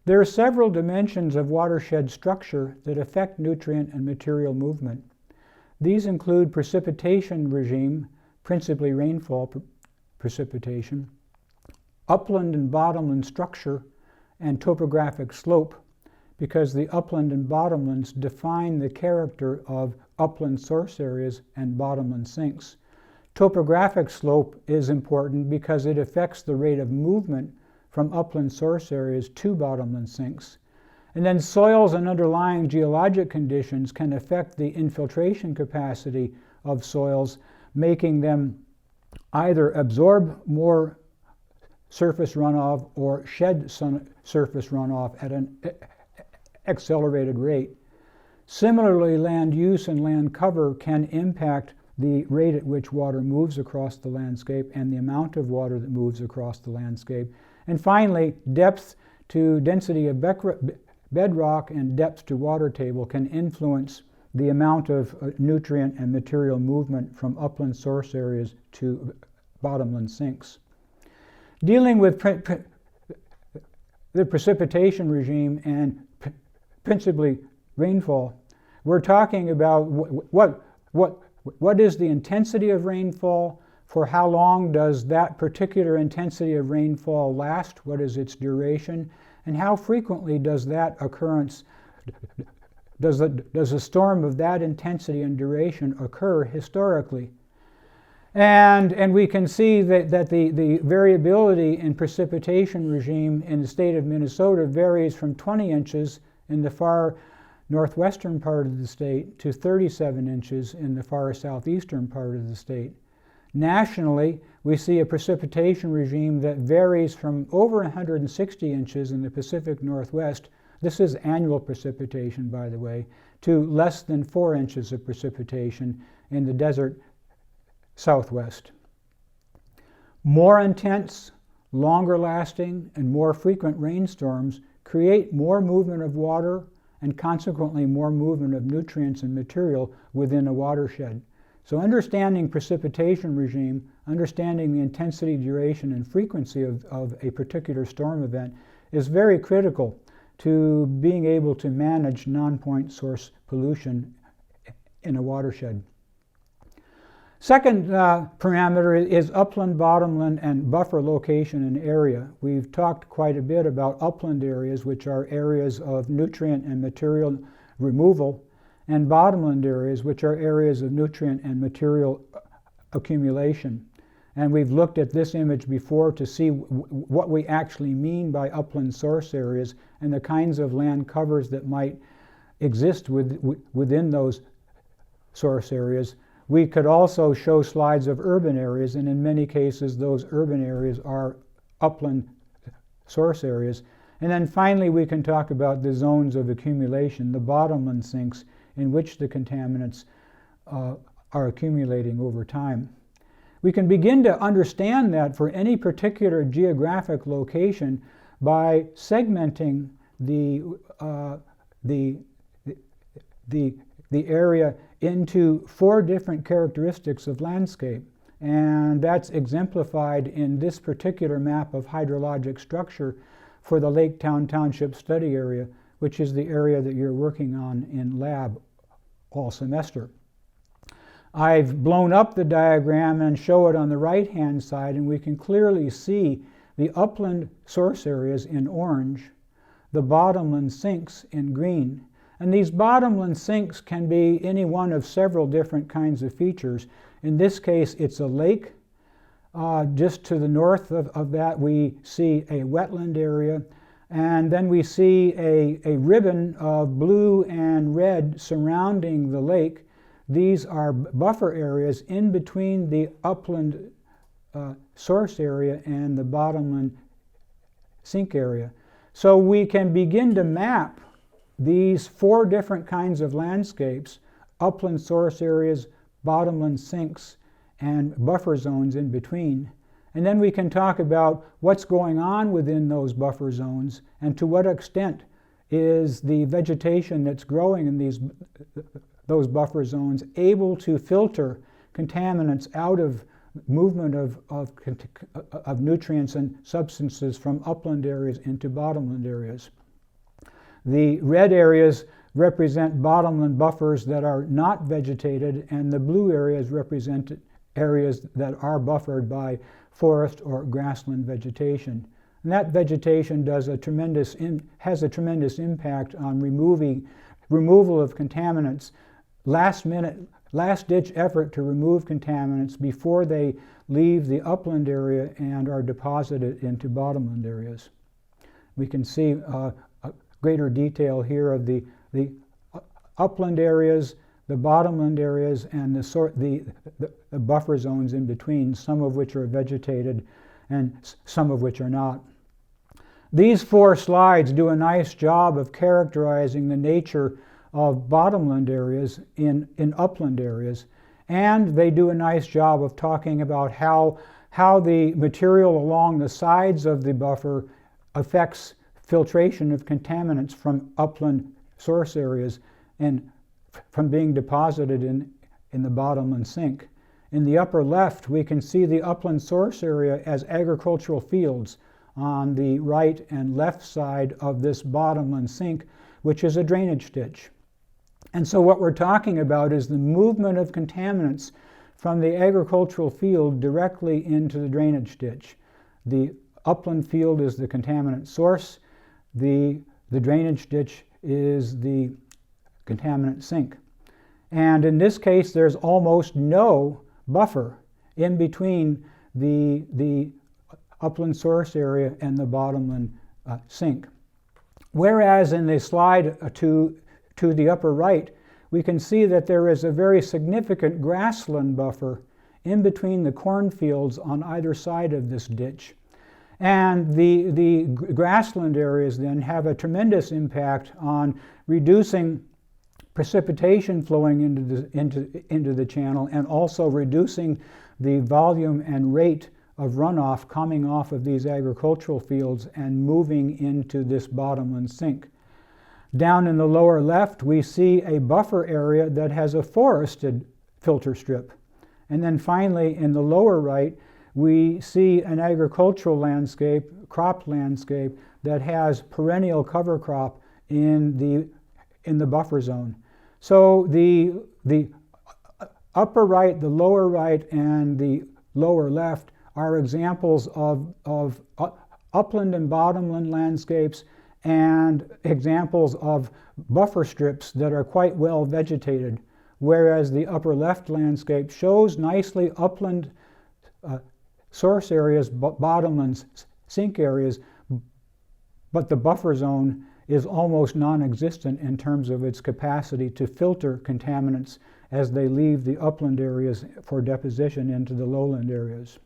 There are several dimensions of watershed structure that affect nutrient and material movement. These include precipitation regime, principally rainfall precipitation, upland and bottomland structure, and topographic slope, because the upland and bottomlands define the character of upland source areas and bottomland sinks. Topographic slope is important because it affects the rate of movement from upland source areas to bottomland sinks. And then soils and underlying geologic conditions can affect the infiltration capacity of soils, making them either absorb more surface runoff or shed surface runoff at an accelerated rate. Similarly, land use and land cover can impact the rate at which water moves across the landscape and the amount of water that moves across the landscape. And finally, depth to density of bedrock and depth to water table can influence the amount of nutrient and material movement from upland source areas to bottomland sinks. Dealing with the precipitation regime and principally rainfall, we're talking about what is the intensity of rainfall, for how long does that particular intensity of rainfall last, what is its duration, and how frequently does that occurrence, does a storm of that intensity and duration occur historically. And we can see that the variability in precipitation regime in the state of Minnesota varies from 20 inches in the far northwestern part of the state to 37 inches in the far southeastern part of the state. Nationally, we see a precipitation regime that varies from over 160 inches in the Pacific Northwest, this is annual precipitation by the way, to less than 4 inches of precipitation in the desert Southwest. More intense, longer lasting, and more frequent rainstorms create more movement of water and consequently more movement of nutrients and material within a watershed. So understanding precipitation regime, understanding the intensity, duration, and frequency of a particular storm event is very critical to being able to manage non-point source pollution in a watershed. Second parameter is upland, bottomland, and buffer location and area. We've talked quite a bit about upland areas, which are areas of nutrient and material removal, and bottomland areas, which are areas of nutrient and material accumulation. And we've looked at this image before to see what we actually mean by upland source areas and the kinds of land covers that might exist within those source areas. We could also show slides of urban areas, and in many cases those urban areas are upland source areas. And then finally we can talk about the zones of accumulation, the bottomland sinks, in which the contaminants are accumulating over time. We can begin to understand that for any particular geographic location by segmenting the area into 4 different characteristics of landscape. And that's exemplified in this particular map of hydrologic structure for the Lake Township study area, which is the area that you're working on in lab all semester. I've blown up the diagram and show it on the right-hand side, and we can clearly see the upland source areas in orange, the bottomland sinks in green. And these bottomland sinks can be any one of several different kinds of features. In this case, it's a lake. Just to the north of that, we see a wetland area. And then we see a ribbon of blue and red surrounding the lake. These are buffer areas in between the upland source area and the bottomland sink area. So we can begin to map these 4 different kinds of landscapes, upland source areas, bottomland sinks, and buffer zones in between. And then we can talk about what's going on within those buffer zones and to what extent is the vegetation that's growing in those buffer zones able to filter contaminants out of movement of nutrients and substances from upland areas into bottomland areas. The red areas represent bottomland buffers that are not vegetated, and the blue areas represent areas that are buffered by forest or grassland vegetation. And that vegetation has a tremendous impact on removal of contaminants, last-ditch effort to remove contaminants before they leave the upland area and are deposited into bottomland areas. We can see greater detail here of the upland areas, the bottomland areas, and the buffer zones in between, some of which are vegetated and some of which are not. These 4 slides do a nice job of characterizing the nature of bottomland areas in upland areas, and they do a nice job of talking about how the material along the sides of the buffer affects filtration of contaminants from upland source areas and from being deposited in the bottomland sink. In the upper left, we can see the upland source area as agricultural fields on the right and left side of this bottomland sink, which is a drainage ditch. And so what we're talking about is the movement of contaminants from the agricultural field directly into the drainage ditch. The upland field is the contaminant source. The drainage ditch is the contaminant sink. And in this case, there's almost no buffer in between the upland source area and the bottomland sink. Whereas in the slide to the upper right, we can see that there is a very significant grassland buffer in between the cornfields on either side of this ditch. And the grassland areas then have a tremendous impact on reducing precipitation flowing into the channel, and also reducing the volume and rate of runoff coming off of these agricultural fields and moving into this bottomland sink. Down in the lower left, we see a buffer area that has a forested filter strip. And then finally, in the lower right, we see an agricultural landscape, crop landscape, that has perennial cover crop in the buffer zone. So the upper right, the lower right, and the lower left are examples of upland and bottomland landscapes, and examples of buffer strips that are quite well vegetated, whereas the upper left landscape shows nicely upland source areas, bottomland sink areas, but the buffer zone is almost non-existent in terms of its capacity to filter contaminants as they leave the upland areas for deposition into the lowland areas.